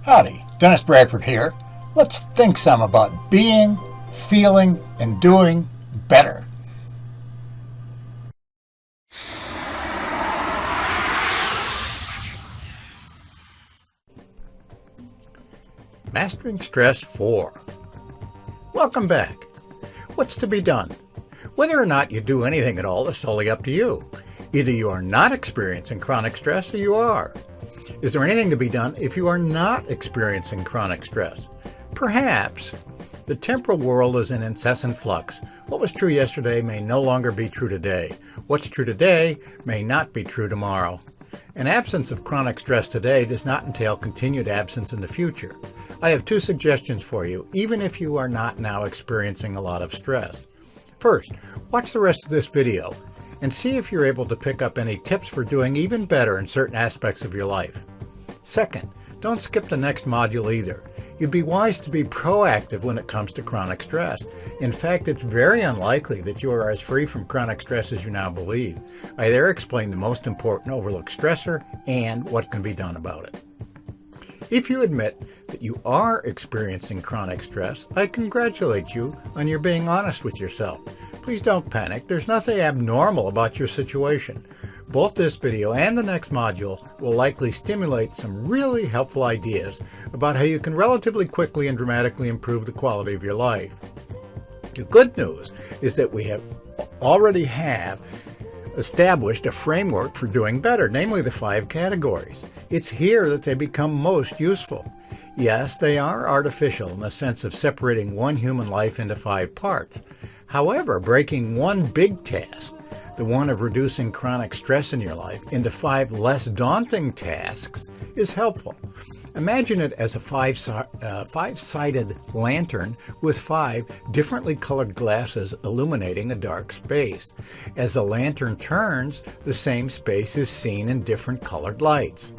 Howdy, Dennis Bradford here. Let's think some about being, feeling, and doing better. Mastering Stress 4. Welcome back. What's to be done? Whether or not you do anything at all is solely up to you. Either you are not experiencing chronic stress or you are. Is there anything to be done if you are not experiencing chronic stress? Perhaps. The temporal world is in incessant flux. What was true yesterday may no longer be true today. What's true today may not be true tomorrow. An absence of chronic stress today does not entail continued absence in the future. I have two suggestions for you, even if you are not now experiencing a lot of stress. First, watch the rest of this video and see if you're able to pick up any tips for doing even better in certain aspects of your life. Second, don't skip the next module either. You'd be wise to be proactive when it comes to chronic stress. In fact, it's very unlikely that you are as free from chronic stress as you now believe. I there explain the most important overlooked stressor and what can be done about it. If you admit that you are experiencing chronic stress, I congratulate you on your being honest with yourself. Please don't panic. There's nothing abnormal about your situation. Both this video and the next module will likely stimulate some really helpful ideas about how you can relatively quickly and dramatically improve the quality of your life. The good news is that we already have established a framework for doing better, namely the 5 categories. It's here that they become most useful. Yes, they are artificial in the sense of separating one human life into 5 parts. However, breaking one big task, the one of reducing chronic stress in your life, into 5 less daunting tasks is helpful. Imagine it as a 5-sided lantern with 5 differently colored glasses illuminating a dark space. As the lantern turns, the same space is seen in different colored lights.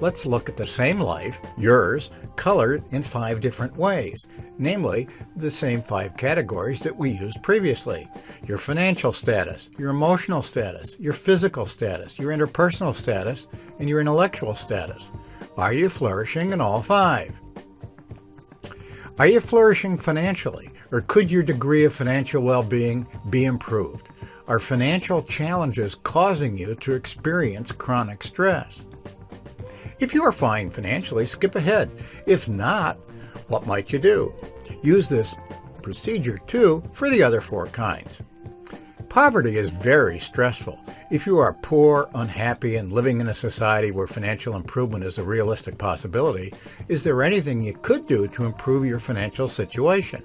Let's look at the same life, yours, colored in 5 different ways, namely the same 5 categories that we used previously. Your financial status, your emotional status, your physical status, your interpersonal status, and your intellectual status. Are you flourishing in all 5? Are you flourishing financially, or could your degree of financial well-being be improved? Are financial challenges causing you to experience chronic stress? If you are fine financially, skip ahead. If not, what might you do? Use this procedure too for the other 4 kinds. Poverty is very stressful. If you are poor, unhappy, and living in a society where financial improvement is a realistic possibility, is there anything you could do to improve your financial situation?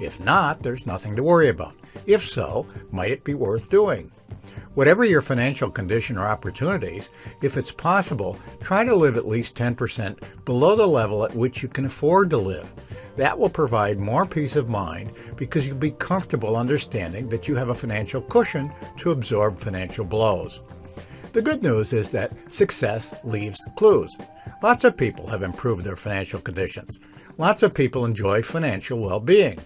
If not, there's nothing to worry about. If so, might it be worth doing? Whatever your financial condition or opportunities, if it's possible, try to live at least 10% below the level at which you can afford to live. That will provide more peace of mind because you'll be comfortable understanding that you have a financial cushion to absorb financial blows. The good news is that success leaves clues. Lots of people have improved their financial conditions. Lots of people enjoy financial well-being.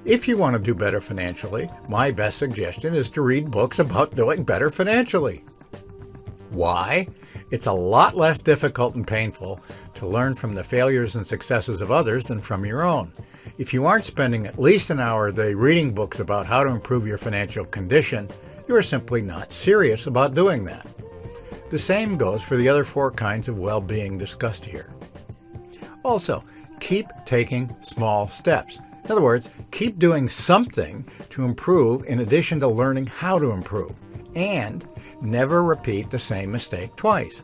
If you want to do better financially, my best suggestion is to read books about doing better financially. Why? It's a lot less difficult and painful to learn from the failures and successes of others than from your own. If you aren't spending at least an hour a day reading books about how to improve your financial condition, you are simply not serious about doing that. The same goes for the other 4 kinds of well-being discussed here. Also, keep taking small steps. In other words, keep doing something to improve in addition to learning how to improve. And never repeat the same mistake twice.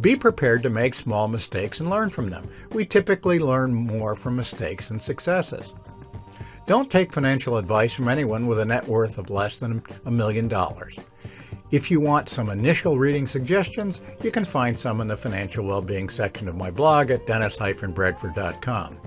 Be prepared to make small mistakes and learn from them. We typically learn more from mistakes than successes. Don't take financial advice from anyone with a net worth of less than $1 million. If you want some initial reading suggestions, you can find some in the financial well-being section of my blog at dennis-bradford.com.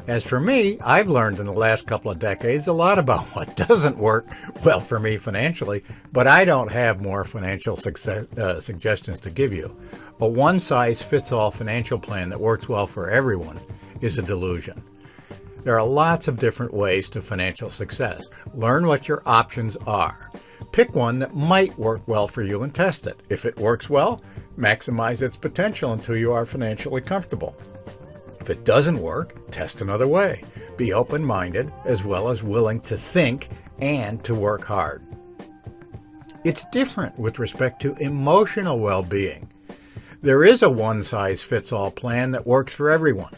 As for me, I've learned in the last couple of decades a lot about what doesn't work well for me financially, but I don't have more financial suggestions to give you. A one-size-fits-all financial plan that works well for everyone is a delusion. There are lots of different ways to financial success. Learn what your options are. Pick one that might work well for you and test it. If it works well, Maximize its potential until you are financially comfortable. If it doesn't work, test another way. Be open-minded as well as willing to think and to work hard. It's different with respect to emotional well-being. There is a one-size-fits-all plan that works for everyone.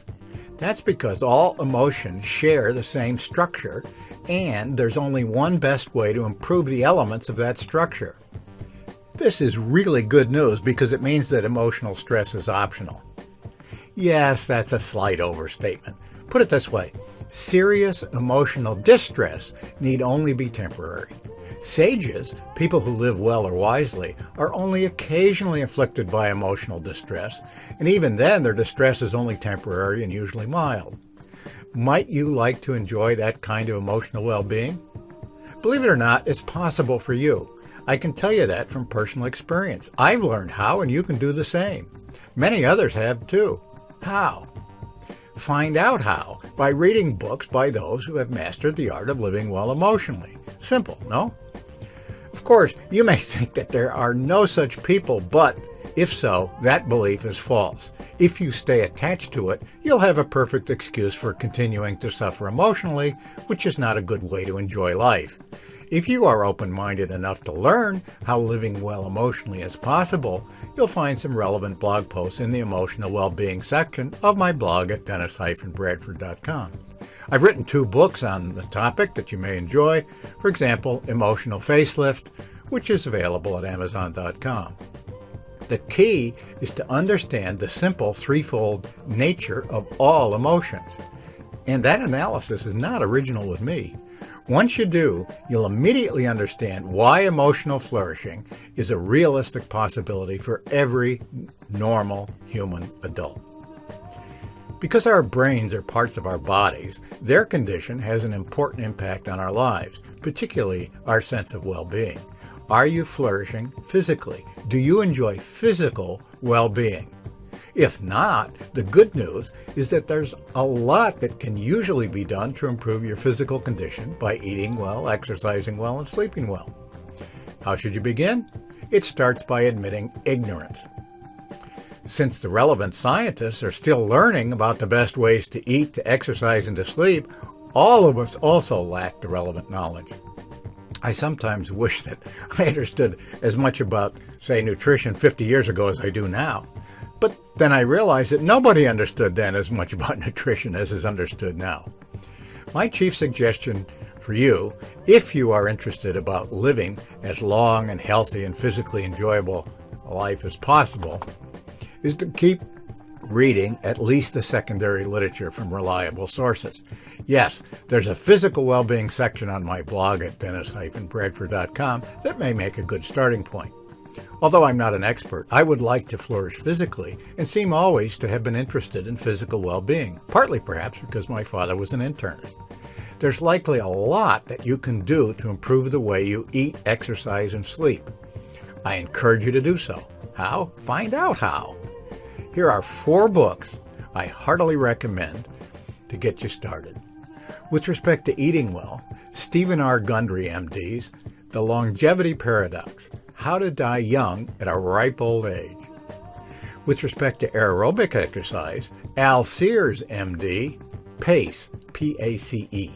That's because all emotions share the same structure, and there's only one best way to improve the elements of that structure. This is really good news because it means that emotional stress is optional. Yes, that's a slight overstatement. Put it this way, serious emotional distress need only be temporary. Sages, people who live well or wisely, are only occasionally afflicted by emotional distress, and even then their distress is only temporary and usually mild. Might you like to enjoy that kind of emotional well-being? Believe it or not, it's possible for you. I can tell you that from personal experience. I've learned how, and you can do the same. Many others have too. How? Find out how by reading books by those who have mastered the art of living well emotionally. Simple, no? Of course, you may think that there are no such people, but if so, that belief is false. If you stay attached to it, you'll have a perfect excuse for continuing to suffer emotionally, which is not a good way to enjoy life. If you are open-minded enough to learn how living well emotionally is possible, you'll find some relevant blog posts in the emotional well-being section of my blog at dennis-bradford.com. I've written 2 books on the topic that you may enjoy. For example, Emotional Facelift, which is available at amazon.com. The key is to understand the simple threefold nature of all emotions. And that analysis is not original with me. Once you do, you'll immediately understand why emotional flourishing is a realistic possibility for every normal human adult. Because our brains are parts of our bodies, their condition has an important impact on our lives, particularly our sense of well-being. Are you flourishing physically? Do you enjoy physical well-being? If not, the good news is that there's a lot that can usually be done to improve your physical condition by eating well, exercising well, and sleeping well. How should you begin? It starts by admitting ignorance. Since the relevant scientists are still learning about the best ways to eat, to exercise, and to sleep, all of us also lack the relevant knowledge. I sometimes wish that I understood as much about, say, nutrition 50 years ago as I do now. But then I realized that nobody understood then as much about nutrition as is understood now. My chief suggestion for you, if you are interested about living as long and healthy and physically enjoyable a life as possible, is to keep reading at least the secondary literature from reliable sources. Yes, there's a physical well-being section on my blog at dennis-bradford.com that may make a good starting point. Although I'm not an expert, I would like to flourish physically and seem always to have been interested in physical well-being, partly perhaps because my father was an internist. There's likely a lot that you can do to improve the way you eat, exercise, and sleep. I encourage you to do so. How? Find out how. Here are 4 books I heartily recommend to get you started. With respect to eating well, Stephen R. Gundry, MD's The Longevity Paradox, How to Die Young at a Ripe Old Age. With respect to aerobic exercise, Al Sears, MD, PACE, P-A-C-E.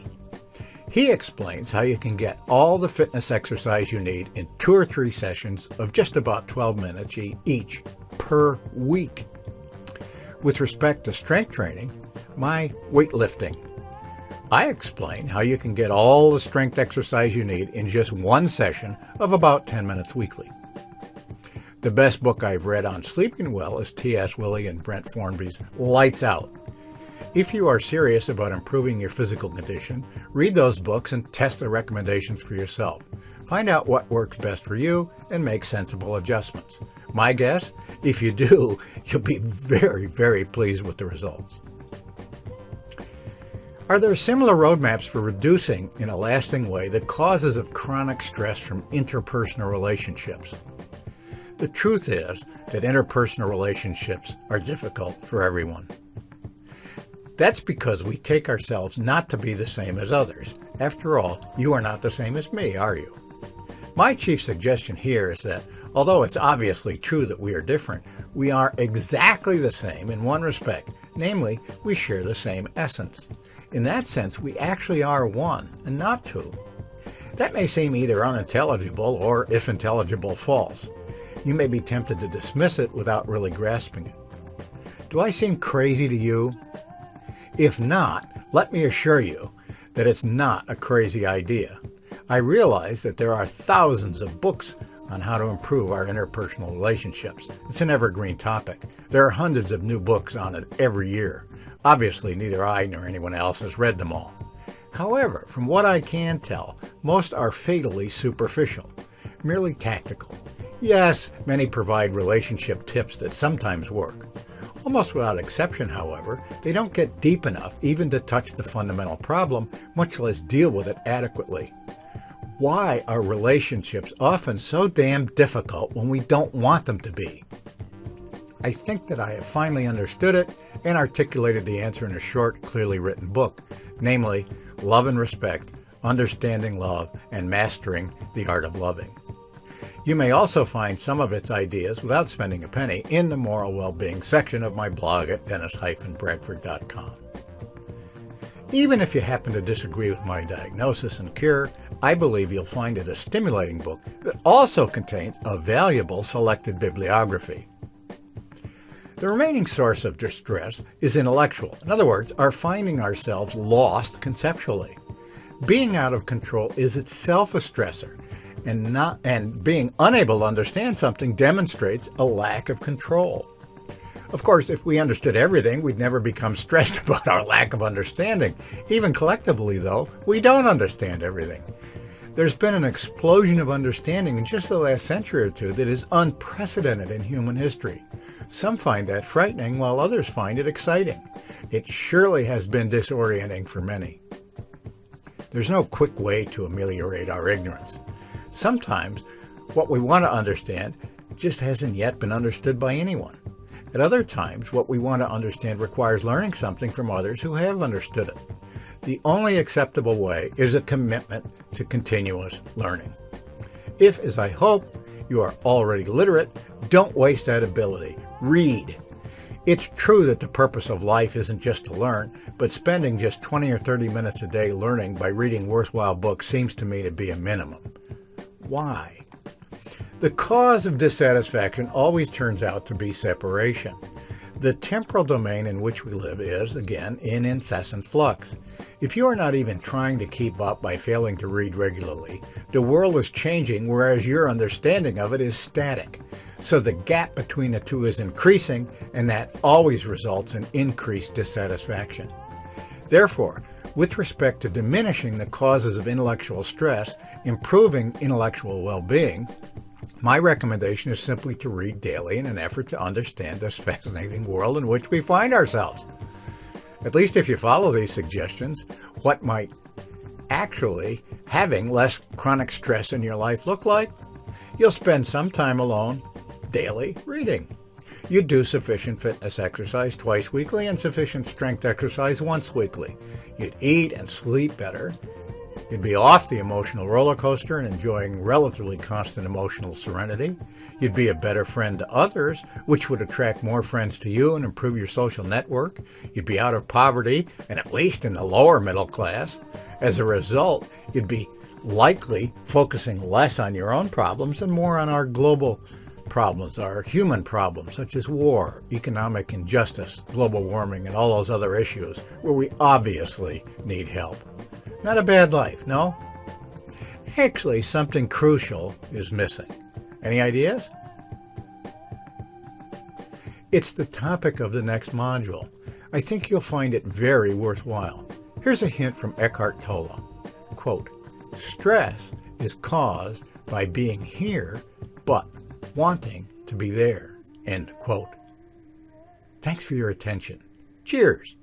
He explains how you can get all the fitness exercise you need in 2 or 3 sessions of just about 12 minutes each per week. With respect to strength training, my weightlifting. I explain how you can get all the strength exercise you need in just 1 session of about 10 minutes weekly. The best book I've read on sleeping well is T.S. Willey and Brent Formby's Lights Out. If you are serious about improving your physical condition, read those books and test the recommendations for yourself. Find out what works best for you and make sensible adjustments. My guess, if you do, you'll be very, very pleased with the results. Are there similar roadmaps for reducing in a lasting way the causes of chronic stress from interpersonal relationships? The truth is that interpersonal relationships are difficult for everyone. That's because we take ourselves not to be the same as others. After all, you are not the same as me, are you? My chief suggestion here is that Although it's obviously true that we are different, we are exactly the same in one respect, namely, we share the same essence. In that sense, we actually are one and not two. That may seem either unintelligible or, if intelligible, false. You may be tempted to dismiss it without really grasping it. Do I seem crazy to you? If not, let me assure you that it's not a crazy idea. I realize that there are thousands of books on how to improve our interpersonal relationships. It's an evergreen topic. There are hundreds of new books on it every year. Obviously, neither I nor anyone else has read them all. However, from what I can tell, most are fatally superficial, merely tactical. Yes, many provide relationship tips that sometimes work. Almost without exception, however, they don't get deep enough even to touch the fundamental problem, much less deal with it adequately. Why are relationships often so damn difficult when we don't want them to be? I think that I have finally understood it and articulated the answer in a short, clearly written book, namely, Love and Respect, Understanding Love, and Mastering the Art of Loving. You may also find some of its ideas, without spending a penny, in the Moral Wellbeing section of my blog at dennis-bradford.com. Even if you happen to disagree with my diagnosis and cure, I believe you'll find it a stimulating book that also contains a valuable selected bibliography. The remaining source of distress is intellectual. In other words, our finding ourselves lost conceptually. Being out of control is itself a stressor, and being unable to understand something demonstrates a lack of control. Of course, if we understood everything, we'd never become stressed about our lack of understanding. Even collectively, though, we don't understand everything. There's been an explosion of understanding in just the last century or two that is unprecedented in human history. Some find that frightening, while others find it exciting. It surely has been disorienting for many. There's no quick way to ameliorate our ignorance. Sometimes what we want to understand just hasn't yet been understood by anyone. At other times, what we want to understand requires learning something from others who have understood it. The only acceptable way is a commitment to continuous learning. If, as I hope, you are already literate, don't waste that ability. Read. It's true that the purpose of life isn't just to learn, but spending just 20 or 30 minutes a day learning by reading worthwhile books seems to me to be a minimum. Why? The cause of dissatisfaction always turns out to be separation. The temporal domain in which we live is, again, in incessant flux. If you are not even trying to keep up by failing to read regularly, the world is changing, whereas your understanding of it is static. So the gap between the two is increasing, and that always results in increased dissatisfaction. Therefore, with respect to diminishing the causes of intellectual stress, improving intellectual well-being, my recommendation is simply to read daily in an effort to understand this fascinating world in which we find ourselves. At least if you follow these suggestions, what might actually having less chronic stress in your life look like? You'll spend some time alone, daily, reading. You'd do sufficient fitness exercise twice weekly and sufficient strength exercise once weekly. You'd eat and sleep better. You'd be off the emotional roller coaster and enjoying relatively constant emotional serenity. You'd be a better friend to others, which would attract more friends to you and improve your social network. You'd be out of poverty, and at least in the lower middle class. As a result, you'd be likely focusing less on your own problems and more on our global problems, our human problems, such as war, economic injustice, global warming, and all those other issues where we obviously need help. Not a bad life, no? Actually, something crucial is missing. Any ideas? It's the topic of the next module. I think you'll find it very worthwhile. Here's a hint from Eckhart Tolle. Quote, "Stress is caused by being here, but wanting to be there." End quote. Thanks for your attention. Cheers.